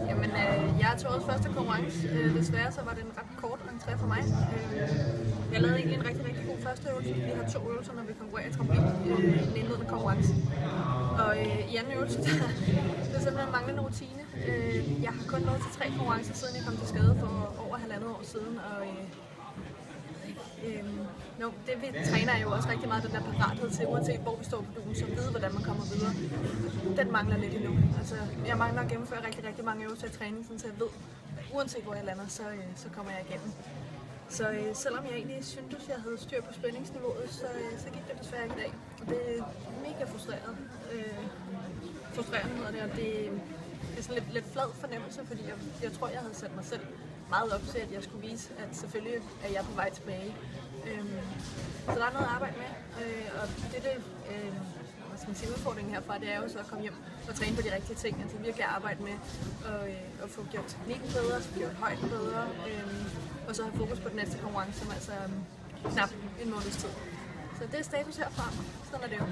Jamen, jeg tog årets første konkurrence. Desværre så var det en ret kort entré for mig. Jeg lavede egentlig en rigtig, rigtig god første øvelse. Vi har 2 øvelser, når vi konkurrerer i trampolin i den indledende konkurrence. Og i anden øvelse, det er simpelthen manglende rutine. Jeg har kun nået til 3 konkurrencer, siden jeg kom til skade for over 1,5 år siden. Og det vi træner er jo også rigtig meget den der parathed til, uanset hvor vi står på duen, så vide, hvordan man kommer videre. Den mangler lidt endnu. Altså, jeg mangler at gennemføre rigtig, rigtig mange øvelser i træning, så jeg ved, uanset hvor jeg lander, så kommer jeg igennem. Så selvom jeg egentlig syntes, jeg havde styr på spændingsniveauet, så gik det desværre ikke i dag. Og det er mega frustrerende hedder det, og det er sådan lidt flad fornemmelse, fordi jeg tror, jeg havde sat mig selv meget op til, at jeg skulle vise, at selvfølgelig er jeg på vej tilbage. Så der er noget at arbejde med, og hvad skal man sige, udfordringen herfra, det er jo så at komme hjem og træne på de rigtige ting, altså virkelig arbejde med at få gjort teknikken bedre, få gjort højden bedre, og så have fokus på den næste konkurrence, som altså knap en måneds tid. Så det er status herfra, sådan er det jo.